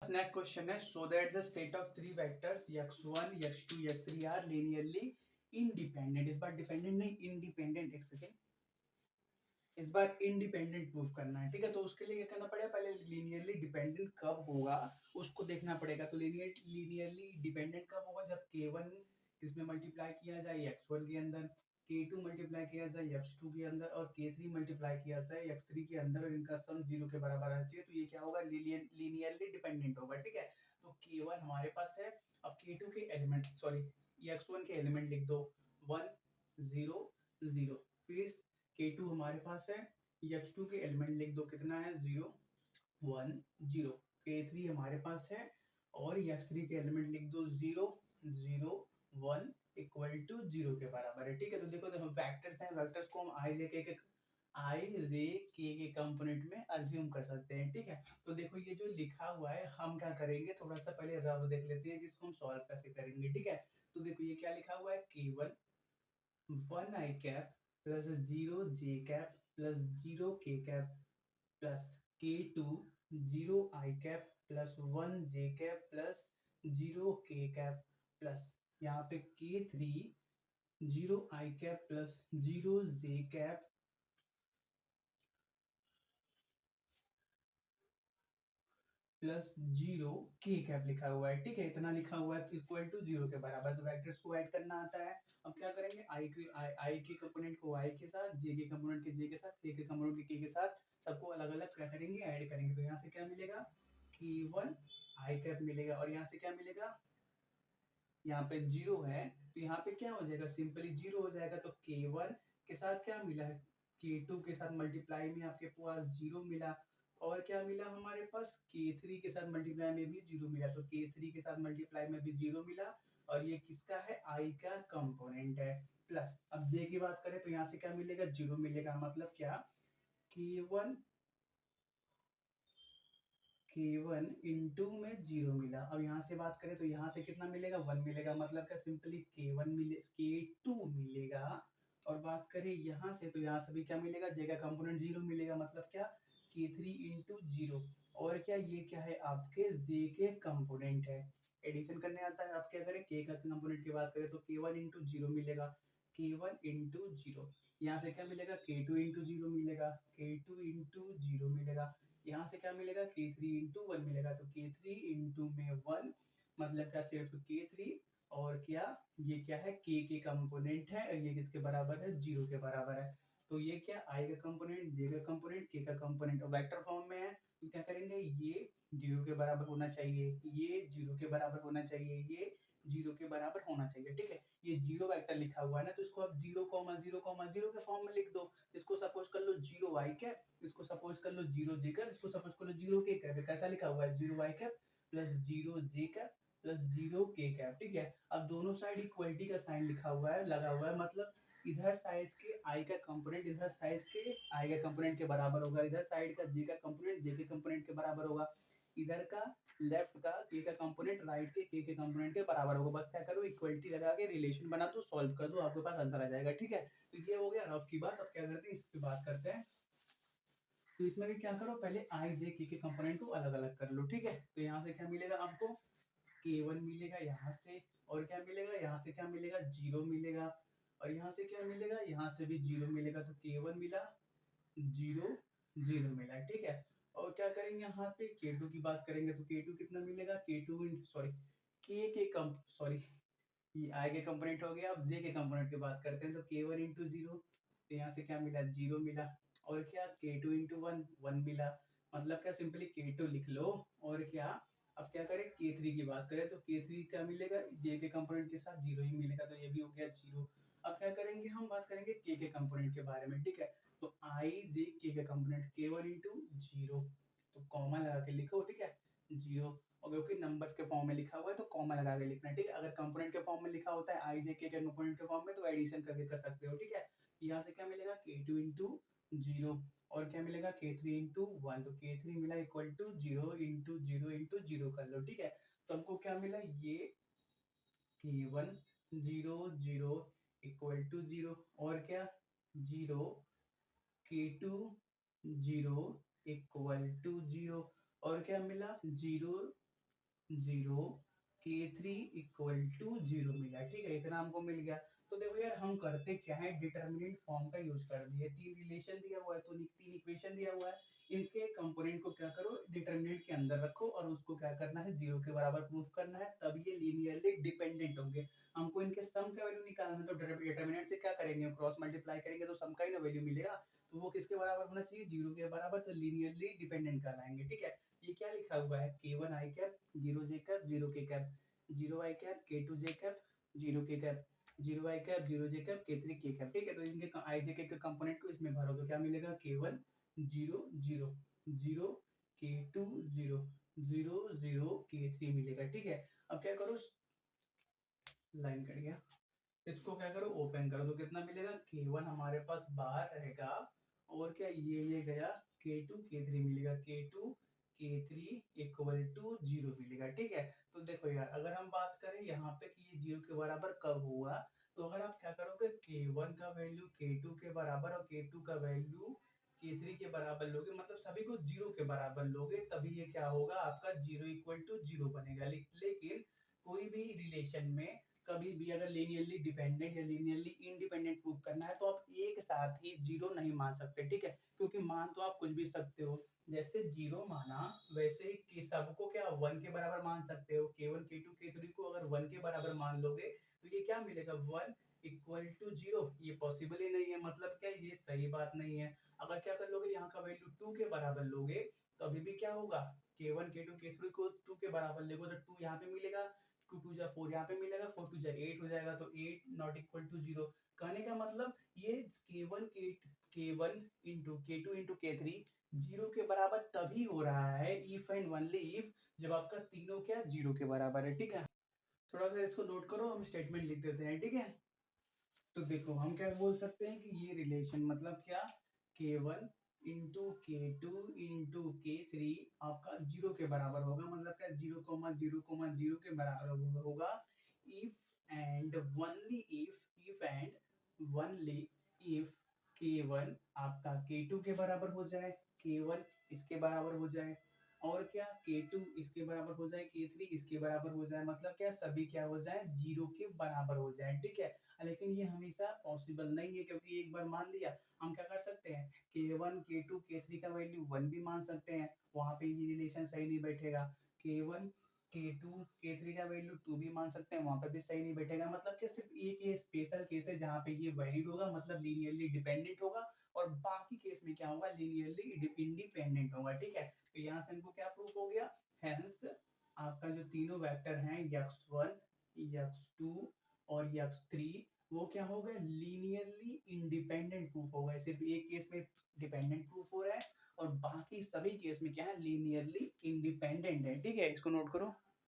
Next question is, so that the set of three vectors x1 x2 x3 are linearly independent. इस बार dependent नहीं, independent. एक second, इस बार independent proof करना है, ठीक है। तो उसके लिए क्या करना पड़ेगा, पहले लीनियरली डिपेंडेंट कब होगा उसको देखना पड़ेगा। तो लीनियरली डिपेंडेंट कब होगा, जब k1 इसमें मल्टीप्लाई किया जाए x1 के अंदर, k2 मल्टीप्लाई किया जाए x2 के अंदर, और k3 मल्टीप्लाई किया जाए x3 के अंदर, और इनका सम 0 के बराबर आना चाहिए। तो ये क्या होगा, लीनियरली डिपेंडेंट होगा, ठीक है। तो k1 हमारे पास है, अब k2 के एलिमेंट, सॉरी x1 के एलिमेंट लिख दो 1 0 0, फिर k2 हमारे पास है, x2 के एलिमेंट लिख दो, कितना है 0 1 0, k3 हमारे पास है, और x3 के एलिमेंट लिख दो 0 0 1 इक्वल टू 0 के बराबर है, ठीक है। तो देखो देखो वेक्टर्स हैं, वेक्टर्स को हम आई जे के कंपोनेंट में अज्यूम कर सकते हैं, ठीक है। तो देखो ये जो लिखा हुआ है, हम क्या करेंगे, थोड़ा सा पहले रब देख लेते हैं कि इसको हम सॉल्व कैसे करेंगे, ठीक है। तो देखो ये क्या लिखा हुआ है, k1 1 i cap plus 0 j cap plus 0 k cap plus k2 0 i cap plus 1 j cap plus 0 k cap plus यहाँ पे k3 0 i cap plus 0 j cap plus 0 k cap लिखा हुआ है, ठीक है। इतना लिखा हुआ है इक्वल टू 0 के बराबर। तो वेक्टर्स को ऐड करना आता है। अब क्या करेंगे, i के कंपोनेंट को y के साथ, j के कंपोनेंट के j के साथ, k के कंपोनेंट के k के साथ, सबको अलग अलग क्या करेंगे, ऐड करेंगे। तो यहाँ से क्या मिलेगा, k1 i कैप मिलेगा, और यहाँ से क्या मिलेगा, यहाँ पे 0 है तो यहाँ पे क्या हो जाएगा, सिंपली 0 हो जाएगा। तो k1 के साथ क्या मिला है, k2 के साथ मल्टीप्लाई में आपके पास 0 मिला, और क्या मिला हमारे पास, k3 के साथ मल्टीप्लाई में भी 0 मिला। तो k3 के साथ मल्टीप्लाई में भी 0 मिला, और ये किसका है, i का कंपोनेंट है। प्लस अब j की बात करें तो यहाँ से क्या मिलेगा, 0 मिलेगा। मतलब क्या, k1 k1 इंटू में 0 मिला। अब यहाँ से बात करें तो यहाँ से कितना मिलेगा, 1 मिलेगा। मतलब क्या, सिंपली k1 मिले, k2 मिलेगा। और बात करें यहाँ से तो यहाँ से भी क्या मिलेगा, j का कंपोनेंट 0 मिलेगा। मतलब क्या, k3 इंटू 0, और क्या ये क्या है, आपके j के कंपोनेंट है। एडिशन करने आता है। आप क्या करें, k का कंपोनेंट की बात करें तो k1 इंटू 0 मिलेगा, k1 इंटू 0। यहाँ से क्या मिलेगा, k2 इंटू 0 मिलेगा, k2 इंटू 0 मिलेगा। यहाँ से क्या मिलेगा, k3 इंटू 1 मिलेगा। तो k3 इंटू में 1, मतलब क्या, सिर्फ k3, और क्या ये क्या है, k के कंपोनेंट है, और ये किसके बराबर है, 0 के बराबर है। तो ये क्या, i का कंपोनेंट, j का कंपोनेंट, k का कंपोनेंट, और वेक्टर फॉर्म में है। तो क्या करेंगे, ये 0 के बराबर होना चाहिए, ये 0 के बराबर होना चाहिए, ये 0 के बराबर होना चाहिए, ठीक है। ये 0 वेक्टर लिखा हुआ है ना, तो इसको आप 0, 0, 0 के फॉर्म में लिख दो। इसको सपोज कर लो 0 y कैप, इसको सपोज कर लो 0 j कैप, इसको सपोज कर लो 0 k कैप। कैसा लिखा हुआ है, 0 y cap plus 0 j cap plus 0 k cap, ठीक है। अब दोनों साइड इक्वलिटी का साइन लिखा हुआ है, लगा हुआ है। मतलब इधर साइड के i का कंपोनेंट इधर साइड के i का कंपोनेंट के बराबर होगा, इधर साइड का j का कंपोनेंट j के कंपोनेंट के बराबर होगा, इधर का लेफ्ट का k का कंपोनेंट राइट के k के कंपोनेंट के बराबर होगा। बस क्या करो, इक्वलिटी लगा के रिलेशन बना दो, सॉल्व कर दो, आपके पास आंसर आ जाएगा, ठीक है। तो ये हो गया रफ की बात। अब क्या करते हैं, इस पे बात करते हैं। तो इसमें भी क्या करो, पहले i j k के कंपोनेंट को अलग अलग कर लो, ठीक है। तो यहाँ से क्या मिलेगा आपको, k1 मिलेगा यहाँ से, और क्या मिलेगा, यहाँ से क्या मिलेगा, 0 मिलेगा, और यहाँ से क्या मिलेगा, यहाँ से भी 0 मिलेगा। तो k1 मिला, 0 0 मिला, ठीक है। और क्या करेंगे, यहाँ पे k2 की बात करेंगे तो k2 कितना मिलेगा, k2 सॉरी k के कम सॉरी ये i के कंपोनेंट हो गया। अब j के कंपोनेंट की बात करते हैं तो k1 इंटू 0, तो यहाँ से क्या मिला, 0 मिला, और क्या k2 इंटू 1 1 मिला। मतलब क्या, सिंपली k2 लिख लो, और क्या, अब क्या करें, k3 की बात करें तो k3 क्या मिलेगा, j के कंपोनेंट के साथ 0 ही मिलेगा, तो ये भी हो गया 0। अब क्या करेंगे, हम बात करेंगे k के कंपोनेंट के बारे में, ठीक है। तो i j k का कंपोनेंट k1 इंटू 0, तो कॉमा लगा के लिखो, ठीक है, 0। और क्योंकि नंबर्स के फॉर्म में लिखा हुआ है तो कॉमा लगा के लिखना है, ठीक है। अगर कंपोनेंट के फॉर्म में लिखा होता है i j k के कंपोनेंट के फॉर्म में, तो एडिशन करके कर सकते हो, ठीक है। यहाँ से क्या मिलेगा, k2 इंटू 0, और क्या मिलेगा, k3 इंटू 1, तो k3 मिला इक्वल टू 0 इंटू 0 इंटू 0 कर लो, ठीक है। तो हमको क्या मिला, ये k1 0 0 इक्वल टू 0, और क्या 0 k2 0 इक्वल टू 0, और क्या मिला 0 0 K3 इक्वल टू 0 मिला, ठीक है, इतना हमको मिल गया। तो देखो यार हम करते क्या है, डिटर्मिनेंट फॉर्म का यूज कर दिए, तीन रिलेशन दिया हुआ है तो तीन इक्वेशन दिया हुआ है, इनके कंपोनेंट को क्या करो डिटर्मिनेंट के अंदर रखो और उसको क्या करना है जीरो के बराबर प्रूफ करना है, तब ये लीनियरली डिपेंडेंट होंगे। हमको इनके सम का वैल्यू निकालना है तो डिटर्मिनेंट से क्या करेंगे, क्रॉस मल्टीप्लाई करेंगे तो सम का ही ना वैल्यू मिलेगा, तो वो किसके बराबर होना चाहिए, जीरो के बराबर, तो लीनियरली डिपेंडेंट कहलाएंगे, ठीक है। ये क्या लिखा हुआ है, k1 i cap 0 j cap 0 k cap 0 i cap k2 j cap 0 k cap 0 i cap 0 j cap k3 k cap, ठीक है। तो इनके i j के कंपोनेंट को इसमें भरो तो क्या मिलेगा, k1 0 0 0 k2 0 0 0 k3 मिलेगा, ठीक है। अब क्या करो, लाइन कट गया, इसको क्या करो ओपन करो तो कितना मिलेगा, k1 हमारे पास बाहर रहेगा और क्या ये गया k2 k3 मिलेगा, k2 k3 इक्वल टू 0 मिलेगा, ठीक है। तो देखो यार अगर हम बात करें यहाँ पे कि ये 0 के बराबर कब होगा, तो अगर आप क्या करोगे k1 का वैल्यू k2 के बराबर और k2 का वैल्यू k3 के बराबर लोगे, मतलब सभी को 0 के बराबर लोगे, तभी ये क्या होगा आपका 0 इक्वल टू 0 बनेगा। लेकिन कोई भी रिलेशन में कभी भी अगर लीनियरली डिपेंडेंट या लीनियरली इंडिपेंडेंट प्रूव करना है तो आप एक साथ ही जीरो नहीं मान सकते, ठीक है, क्योंकि मान तो आप कुछ भी सकते हो, जैसे जीरो माना वैसे ही कि सबको क्या वन के बराबर मान सकते हो, k1 k2 k3 को अगर वन के बराबर मान लोगे तो ये क्या मिलेगा, वन इक्वल टू जीरो, ये पॉसिबल ही नहीं है, मतलब क्या ये सही बात नहीं है। अगर क्या कर लोगे यहाँ का वैल्यू टू के बराबर लोगे तो अभी भी क्या होगा, k1 k2 k3 को टू के बराबर लोगे तो टू यहाँ पे मिलेगा, टू टू जा फोर यहाँ पे मिलेगा, फोर टू जा एट हो जाएगा, तो eight not equal to zero. कहने का मतलब ये K one into K two into K three zero के बराबर तभी हो रहा है इफ एंड ओनली इफ जब आपका तीनों क्या जीरो के बराबर है, ठीक है। थोड़ा सा इसको नोट करो, हम स्टेटमेंट लिख देते हैं, ठीक है। तो देखो हम क्या बोल सकते हैं कि ये रिलेशन मतलब क्या, k1 into K two into K three आपका जीरो के बराबर होगा, मतलब क्या 0,0,0 के बराबर होगा if and only if and only if k1 आपका k2 के बराबर हो जाए, k1 इसके बराबर हो जाए, और क्या k2 इसके बराबर हो जाए, k3 इसके बराबर हो जाए, मतलब क्या सभी क्या हो जाए जीरो के बराबर हो जाए, ठीक है। लेकिन ये हमेशा पॉसिबल नहीं है, क्योंकि एक बार मान लिया हम क्या कर सकते हैं, k1 k2 k3 का वैल्यू 1 भी मान सकते हैं, वहां पे ये रिलेशन सही नहीं बैठेगा, k1 k2 k3 का वैल्यू 2 भी मान सकते हैं, वहां पे भी सही नहीं बैठेगा, मतलब कि सिर्फ एक ये स्पेशल केस है जहाँ पे ये वैलिड होगा, मतलब लीनियरली डिपेंडेंट होगा, और बाकी केस में क्या होगा, लीनियरली इंडिपेंडेंट होगा, ठीक है। तो यहाँ से हमको क्या प्रूफ हो गया, हेंस आपका जो तीनों वेक्टर हैं x1 x2 और x3 वो क्या हो गए, लीनियरली इंडिपेंडेंट प्रूफ हो गए, सिर्फ एक केस में डिपेंडेंट प्रूफ हो रहा है और बाकी सभी केस में क्या है लीनियरली इंडिपेंडेंट है, ठीक है, इसको नोट करो।